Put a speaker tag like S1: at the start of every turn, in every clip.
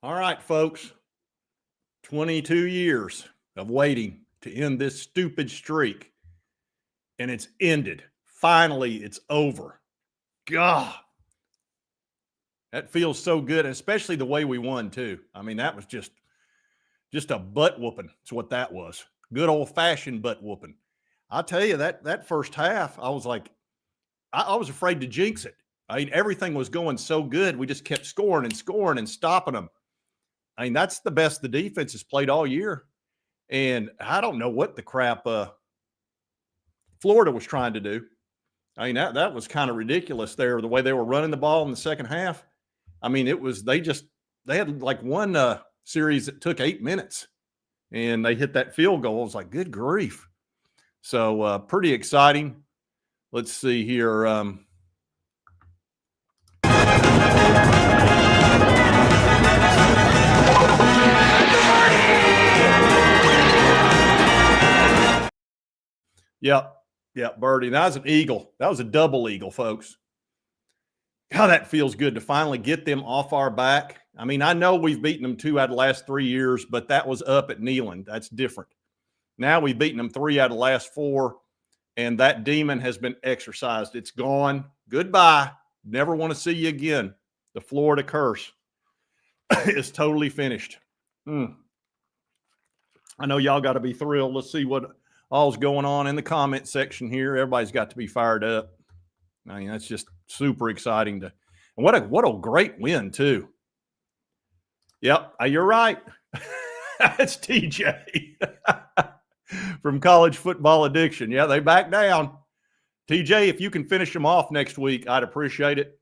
S1: All right, folks. 22 years of waiting to end this stupid streak, and it's ended. Finally, it's over. God, that feels so good, especially the way we won too. I mean, that was just a butt whooping. That's what that was. Good old fashioned butt whooping. I'll tell you that first half, I was like, I was afraid to jinx it. I mean, everything was going so good. We just kept scoring and stopping them. I mean, that's the best the defense has played all year. And I don't know what the crap Florida was trying to do. I mean, that was kind of ridiculous there, the way they were running the ball in the second half. I mean, it was they had like one series that took 8 minutes, and they hit that field goal. I was like, good grief. So pretty exciting. Let's see here. Yep, birdie. That was an eagle. That was a double eagle, folks. How that feels good to finally get them off our back. I mean, I know we've beaten them 2 out of the last 3 years, but that was up at Neyland. That's different. Now we've beaten them 3 out of the last 4, and that demon has been exorcised. It's gone. Goodbye. Never want to see you again. The Florida curse is totally finished. I know y'all got to be thrilled. Let's see what all's going on in the comment section here. Everybody's got to be fired up. I mean, that's just super exciting and what a great win too. Yep, you're right. That's TJ from College Football Addiction. Yeah, they back down. TJ, if you can finish them off next week, I'd appreciate it.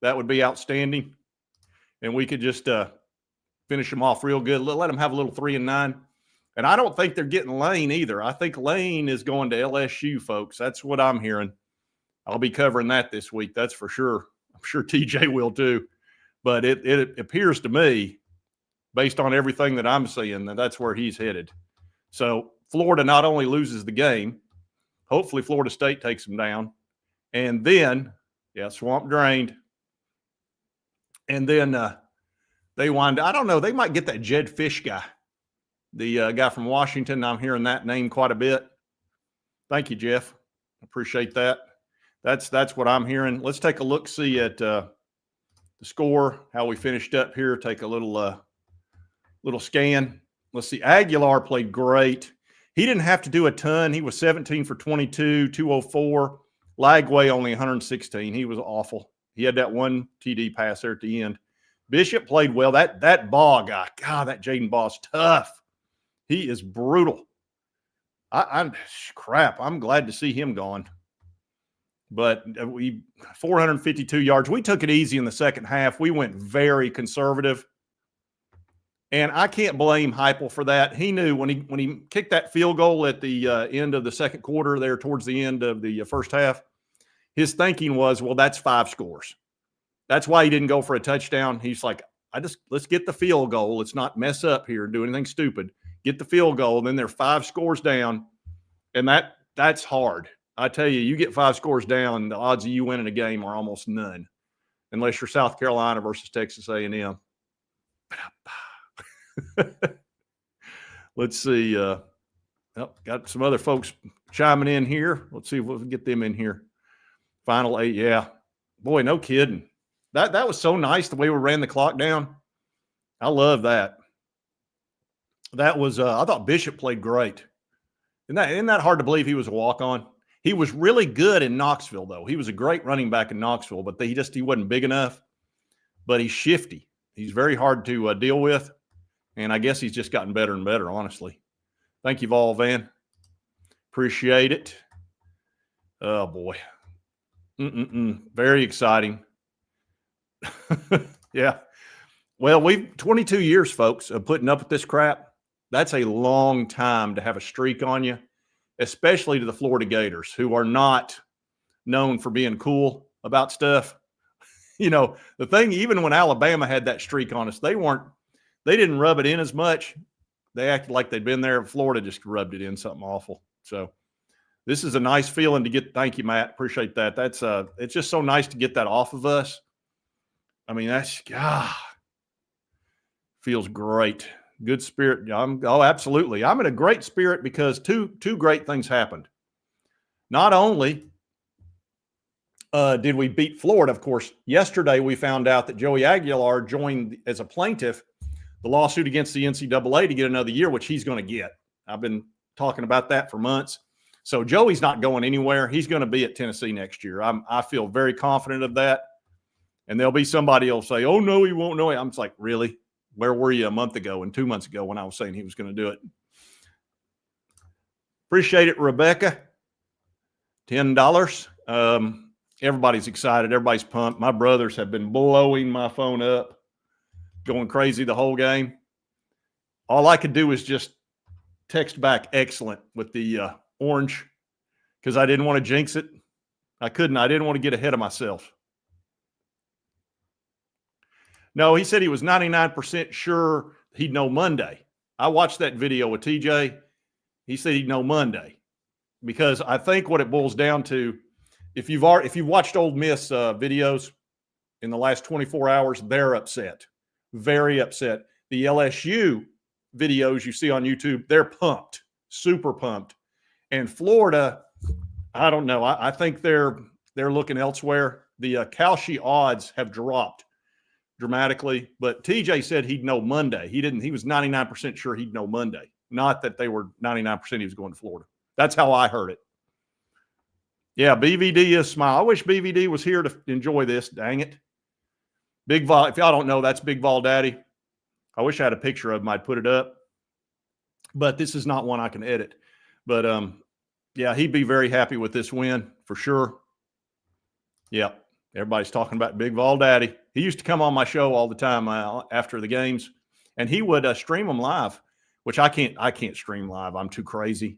S1: That would be outstanding. And we could just finish them off real good. Let them have a little 3-9. And I don't think they're getting Lane either. I think Lane is going to LSU, folks. That's what I'm hearing. I'll be covering that this week. That's for sure. I'm sure TJ will too. But it appears to me, based on everything that I'm seeing, that that's where he's headed. So Florida not only loses the game, hopefully Florida State takes them down. And then, swamp drained. And then they wind, I don't know, they might get that Jed Fish guy. The guy from Washington. I'm hearing that name quite a bit. Thank you, Jeff. Appreciate that. That's what I'm hearing. Let's take a look, see at the score, how we finished up here. Take a little scan. Let's see. Aguilar played great. He didn't have to do a ton. He was 17 for 22, 204. Lagway only 116. He was awful. He had that one TD pass there at the end. Bishop played well. That Baugh guy, God, that Jaden Baugh's tough. He is brutal. I'm glad to see him gone. But we 452 yards. We took it easy in the second half. We went very conservative. And I can't blame Heupel for that. He knew when he kicked that field goal at the end of the second quarter there towards the end of the first half, his thinking was, well, that's 5 scores. That's why he didn't go for a touchdown. He's like, let's get the field goal. Let's not mess up here and do anything stupid. Get the field goal, and then they're 5 scores down, and that's hard. I tell you, you get 5 scores down, the odds of you winning a game are almost none, unless you're South Carolina versus Texas A&M. Let's see. Got some other folks chiming in here. Let's see if we can get them in here. Final 8, yeah. Boy, no kidding. That was so nice the way we ran the clock down. I love that. That was I thought Bishop played great. Isn't that hard to believe he was a walk-on? He was really good in Knoxville, though. He was a great running back in Knoxville, but he wasn't big enough. But he's shifty. He's very hard to deal with, and I guess he's just gotten better and better, honestly. Thank you, Vol Van. Appreciate it. Oh, boy. Very exciting. Yeah. Well, 22 years, folks, of putting up with this crap. That's a long time to have a streak on you, especially to the Florida Gators, who are not known for being cool about stuff. You know, the thing, even when Alabama had that streak on us, they didn't rub it in as much. They acted like they'd been there. Florida just rubbed it in something awful. So this is a nice feeling to get. Thank you, Matt. Appreciate that. It's just so nice to get that off of us. I mean, Feels great. Good spirit. Absolutely. I'm in a great spirit because two great things happened. Not only did we beat Florida, of course, yesterday we found out that Joey Aguilar joined as a plaintiff the lawsuit against the NCAA to get another year, which he's going to get. I've been talking about that for months. So Joey's not going anywhere. He's going to be at Tennessee next year. I feel very confident of that. And there'll be somebody who'll say, oh, no, he won't know it. I'm just like, really? Where were you a month ago and 2 months ago when I was saying he was going to do it? Appreciate it, Rebecca. $10. Everybody's excited. Everybody's pumped. My brothers have been blowing my phone up, going crazy the whole game. All I could do was just text back excellent with the orange because I didn't want to jinx it. I didn't want to get ahead of myself. No, he said he was 99% sure he'd know Monday. I watched that video with TJ. He said he'd know Monday because I think what it boils down to, if you've watched Ole Miss videos in the last 24 hours, they're upset, very upset. The LSU videos you see on YouTube, they're pumped, super pumped. And Florida, I don't know. I think they're looking elsewhere. The Kalshi odds have dropped dramatically, but TJ said he'd know Monday. He was 99% sure he'd know Monday. Not that they were 99% he was going to Florida. That's how I heard it. Yeah, BVD is smile. I wish BVD was here to enjoy this. Dang it. Big Vol, if y'all don't know, that's Big Vol Daddy. I wish I had a picture of him. I'd put it up. But this is not one I can edit. But, yeah, he'd be very happy with this win for sure. Yeah, everybody's talking about Big Vol Daddy. He used to come on my show all the time after the games, and he would stream them live, which I can't stream live. I'm too crazy.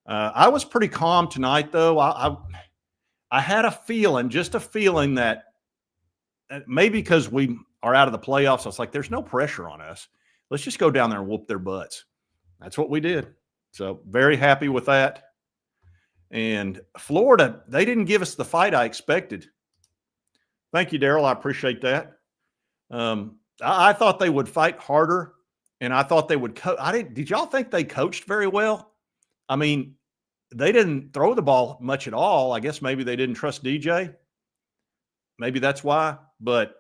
S1: I was pretty calm tonight, though. I had a feeling that maybe because we are out of the playoffs, I was like, there's no pressure on us. Let's just go down there and whoop their butts. That's what we did. So very happy with that. And Florida, they didn't give us the fight I expected. Thank you, Daryl. I appreciate that. I thought they would fight harder, and I thought they would did y'all think they coached very well? I mean, they didn't throw the ball much at all. I guess maybe they didn't trust DJ. Maybe that's why. But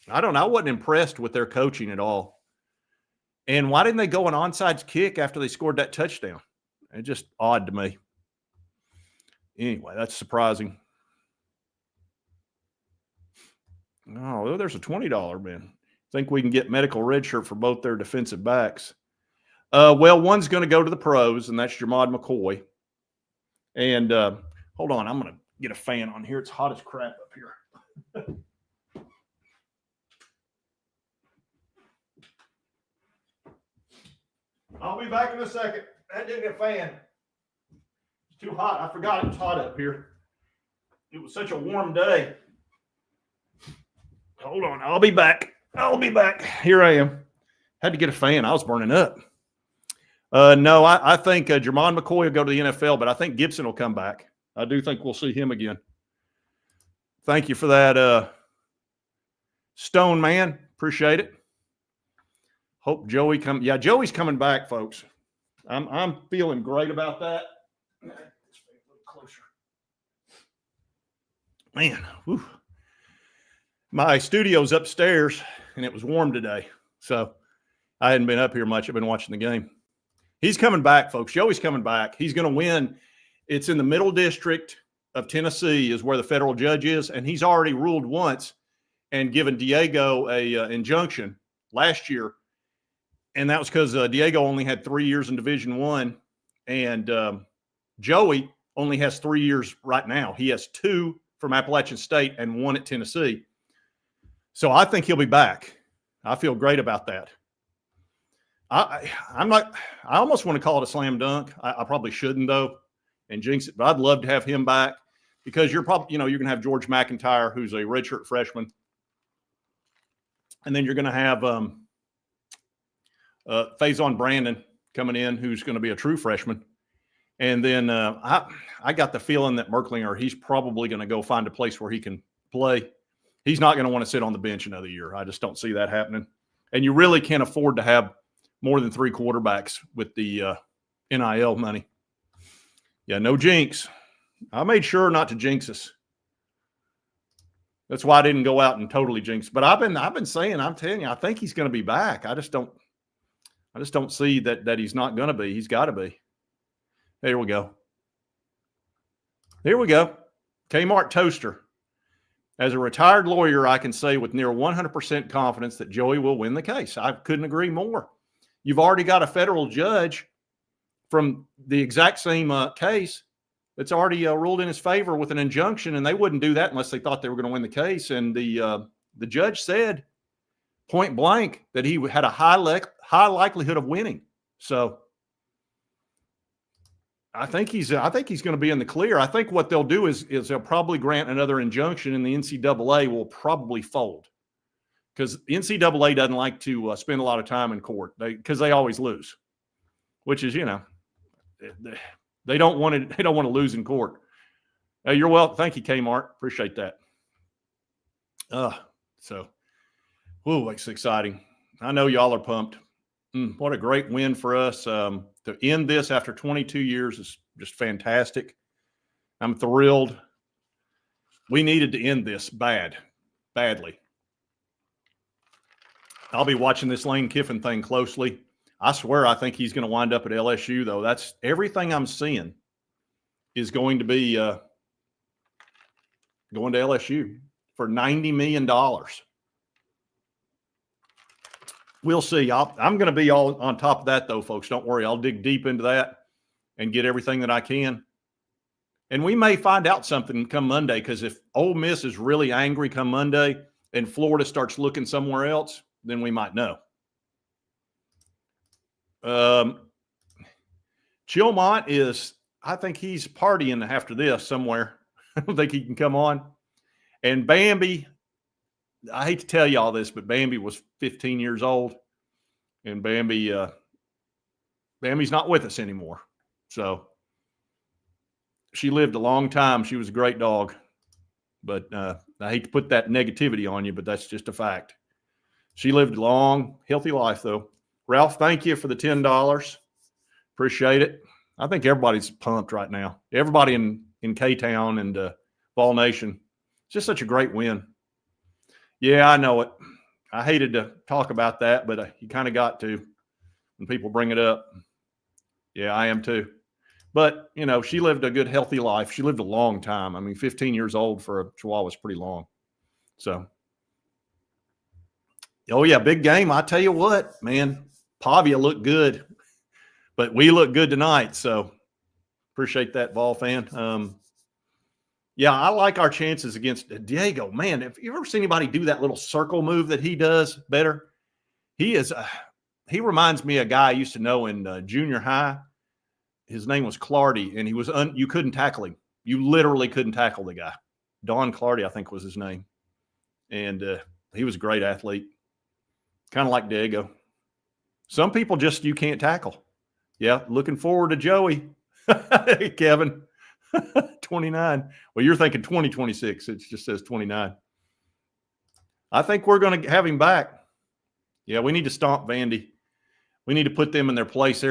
S1: I don't know. I wasn't impressed with their coaching at all. And why didn't they go an onside kick after they scored that touchdown? It's just odd to me. Anyway, that's surprising. Oh, there's a $20 man. Think we can get medical red shirt for both their defensive backs. Well, one's going to go to the pros, and that's Jermod McCoy. And hold on, I'm going to get a fan on here. It's hot as crap up here. I'll be back in a second. That didn't get a fan. It's too hot. I forgot it was hot up here. It was such a warm day. Hold on. I'll be back. Here I am. Had to get a fan. I was burning up. No, I think Jermon McCoy will go to the NFL, but I think Gibson will come back. I do think we'll see him again. Thank you for that, Stone Man. Appreciate it. Hope Joey comes. Yeah, Joey's coming back, folks. I'm feeling great about that. Let's get a little closer. Man, whew. My studio's upstairs, and it was warm today, so I hadn't been up here much. I've been watching the game. He's coming back, folks. Joey's coming back. He's going to win. It's in the Middle District of Tennessee is where the federal judge is, and he's already ruled once and given Diego a injunction last year, and that was because Diego only had 3 years in Division I, and Joey only has 3 years right now. He has 2 from Appalachian State and 1 at Tennessee. So I think he'll be back. I feel great about that. I almost want to call it a slam dunk. I probably shouldn't, though, and jinx it, but I'd love to have him back because you're probably, you're going to have George McIntyre, who's a redshirt freshman. And then you're going to have Faison Brandon coming in, who's going to be a true freshman. And then I got the feeling that Merklinger, he's probably going to go find a place where he can play. He's not going to want to sit on the bench another year. I just don't see that happening. And you really can't afford to have more than 3 quarterbacks with the NIL money. Yeah, no jinx. I made sure not to jinx us. That's why I didn't go out and totally jinx. But I've been saying, I'm telling you, I think he's going to be back. I just don't see that he's not going to be. He's got to be. There we go. Here we go. Kmart toaster. As a retired lawyer, I can say with near 100% confidence that Joey will win the case. I couldn't agree more. You've already got a federal judge from the exact same case that's already ruled in his favor with an injunction, and they wouldn't do that unless they thought they were going to win the case. And the judge said point blank that he had a high likelihood of winning. So I think he's going to be in the clear. I think what they'll do is they'll probably grant another injunction, and the NCAA will probably fold because the NCAA doesn't like to spend a lot of time in court because they always lose, which is, they don't want to lose in court. You're welcome. Thank you, Kmart. Appreciate that. It's exciting. I know y'all are pumped. What a great win for us. To end this after 22 years is just fantastic. I'm thrilled. We needed to end this badly. I'll be watching this Lane Kiffin thing closely. I swear I think he's going to wind up at LSU, though. That's everything I'm seeing is going to be going to LSU for $90 million. We'll see. I'm going to be all on top of that, though, folks. Don't worry. I'll dig deep into that and get everything that I can. And we may find out something come Monday, because if Ole Miss is really angry come Monday and Florida starts looking somewhere else, then we might know. Chilmont is, I think he's partying after this somewhere. I don't think he can come on. And Bambi, I hate to tell you all this, but Bambi was 15 years old, and Bambi's not with us anymore. So she lived a long time. She was a great dog, but I hate to put that negativity on you, but that's just a fact. She lived a long, healthy life, though. Ralph, thank you for the $10. Appreciate it. I think everybody's pumped right now. Everybody in K-Town and Ball Nation. It's just such a great win. Yeah, I know it. I hated to talk about that, but you kind of got to when people bring it up. Yeah, I am too. But, she lived a good, healthy life. She lived a long time. I mean, 15 years old for a Chihuahua is pretty long. So, oh, yeah, big game. I tell you what, man, Pavia looked good, but we look good tonight. So, appreciate that, Ball fan. Yeah, I like our chances against Diego. Man, have you ever seen anybody do that little circle move that he does better? He reminds me of a guy I used to know in junior high. His name was Clardy, and he was you couldn't tackle him. You literally couldn't tackle the guy. Don Clardy, I think, was his name. And he was a great athlete, kind of like Diego. Some people just you can't tackle. Yeah, looking forward to Joey. Hey, Kevin. 29. Well, you're thinking 2026. It just says 29. I think we're going to have him back. Yeah, we need to stomp Vandy. We need to put them in their place.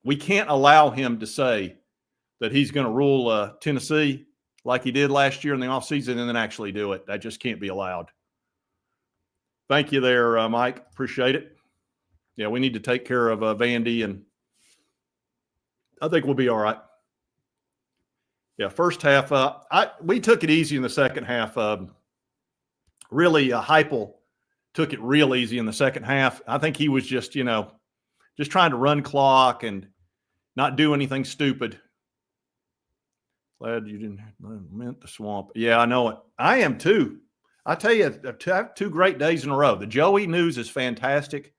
S1: We can't allow him to say that he's going to rule Tennessee like he did last year in the offseason and then actually do it. That just can't be allowed. Thank you there, Mike. Appreciate it. Yeah, we need to take care of Vandy, and I think we'll be all right. Yeah, first half, we took it easy in the second half. Really, Heupel took it real easy in the second half. I think he was just trying to run clock and not do anything stupid. Glad you didn't meant the swamp. Yeah, I know it. I am too. I tell you, two great days in a row. The Joey news is fantastic.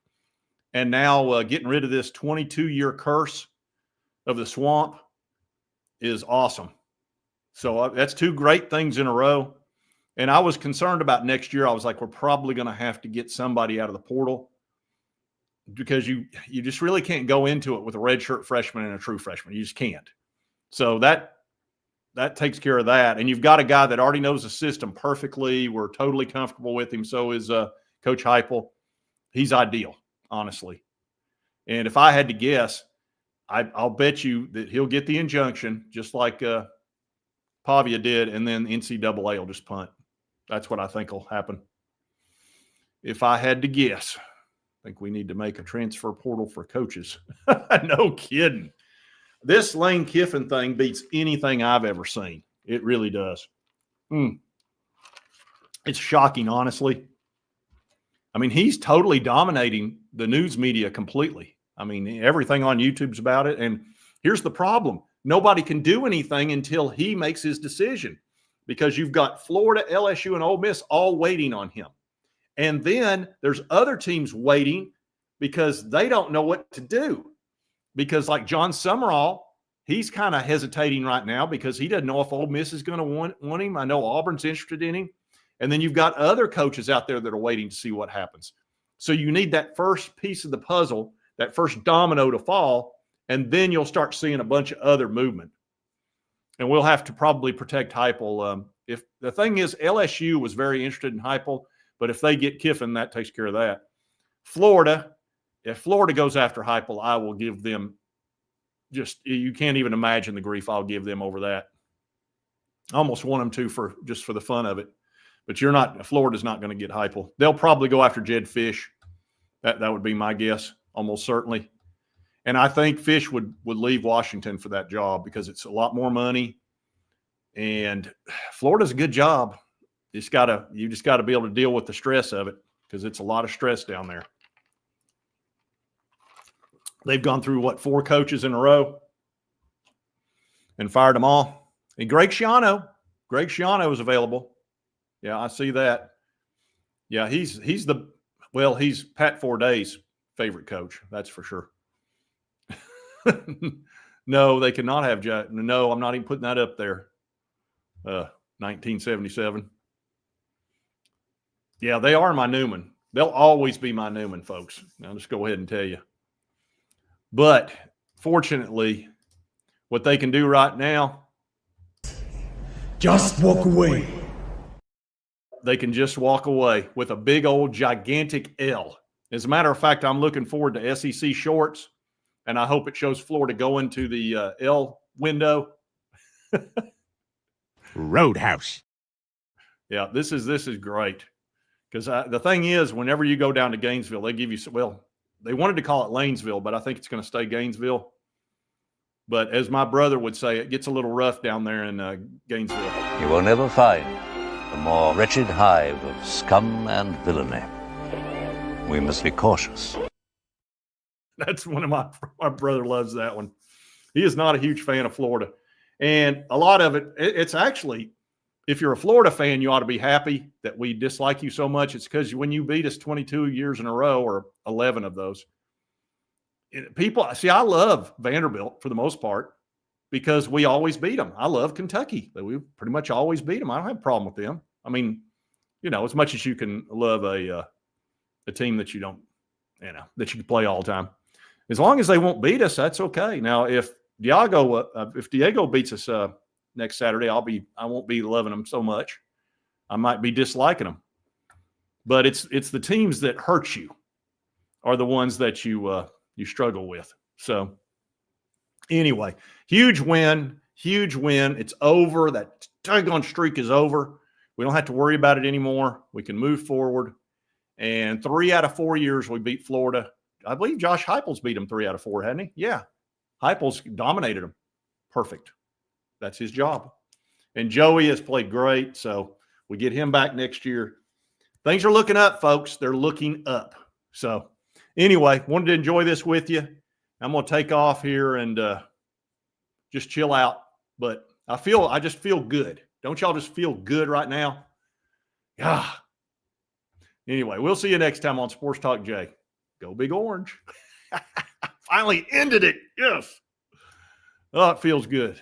S1: And now getting rid of this 22-year curse of the swamp is awesome. So that's two great things in a row. And I was concerned about next year. I was like, we're probably going to have to get somebody out of the portal because you just really can't go into it with a redshirt freshman and a true freshman. You just can't. So that takes care of that. And you've got a guy that already knows the system perfectly. We're totally comfortable with him. So is Coach Heupel. he's ideal, honestly. And if I had to guess, I'll bet you that he'll get the injunction just like Pavia did, and then NCAA will just punt. That's what I think will happen. If I had to guess, I think we need to make a transfer portal for coaches. No kidding. This Lane Kiffin thing beats anything I've ever seen. It really does. It's shocking, honestly. I mean, he's totally dominating the news media completely. I mean, everything on YouTube's about it. And here's the problem. Nobody can do anything until he makes his decision, because you've got Florida, LSU, and Ole Miss all waiting on him. And then there's other teams waiting because they don't know what to do. Because like John Summerall, he's kind of hesitating right now because he doesn't know if Ole Miss is going to want him. I know Auburn's interested in him. And then you've got other coaches out there that are waiting to see what happens. So you need that first piece of the puzzle, that first domino to fall, and then you'll start seeing a bunch of other movement. And we'll have to probably protect Heupel. If the thing is, LSU was very interested in Heupel, but if they get Kiffin, that takes care of that. Florida, if Florida goes after Heupel, I will give them just, you can't even imagine the grief I'll give them over that. I almost want them to for the fun of it. But Florida's not going to get Heupel. They'll probably go after Jed Fish. That would be my guess, almost certainly. And I think Fish would leave Washington for that job because it's a lot more money. And Florida's a good job. You just got to be able to deal with the stress of it, because it's a lot of stress down there. They've gone through, 4 coaches in a row and fired them all. And Greg Schiano is available. Yeah, I see that. Yeah, he's Pat Forday's favorite coach. That's for sure. No, they cannot have Jack. No, I'm not even putting that up there. 1977. Yeah, they are my Newman. They'll always be my Newman, folks. I'll just go ahead and tell you. But fortunately, what they can do right now,
S2: just walk away.
S1: They can just walk away with a big old gigantic L. As a matter of fact, I'm looking forward to SEC shorts, and I hope it shows Florida going to the L window.
S3: Roadhouse.
S1: Yeah, this is great. Because the thing is, whenever you go down to Gainesville, they give you, they wanted to call it Lanesville, but I think it's going to stay Gainesville. But as my brother would say, it gets a little rough down there in Gainesville.
S4: You will never find a more wretched hive of scum and villainy. We must be cautious.
S1: That's one of my brother loves that one. He is not a huge fan of Florida. And a lot of it's actually, if you're a Florida fan, you ought to be happy that we dislike you so much. It's because when you beat us 22 years in a row, or 11 of those, people see, I love Vanderbilt for the most part because we always beat them. I love Kentucky. We pretty much always beat them. I don't have a problem with them. I mean, as much as you can love a team that you don't, that you can play all the time, as long as they won't beat us, that's okay. Now, if Diego beats us next Saturday, I won't be loving them so much. I might be disliking them. But it's the teams that hurt you are the ones that you struggle with. So anyway, huge win. It's over. That tug-on streak is over. We don't have to worry about it anymore. We can move forward. And 3 out of 4 years we beat Florida. I believe Josh Heupel's beat them 3 out of 4, hasn't he? Yeah. Heupel's dominated them. Perfect. That's his job. And Joey has played great, so we get him back next year. Things are looking up, folks. They're looking up. So anyway, wanted to enjoy this with you. I'm going to take off here and just chill out. But I just feel good. Don't y'all just feel good right now? Yeah. Anyway, we'll see you next time on Sports Talk Jay. Go Big Orange. Finally ended it. Yes. Oh, it feels good.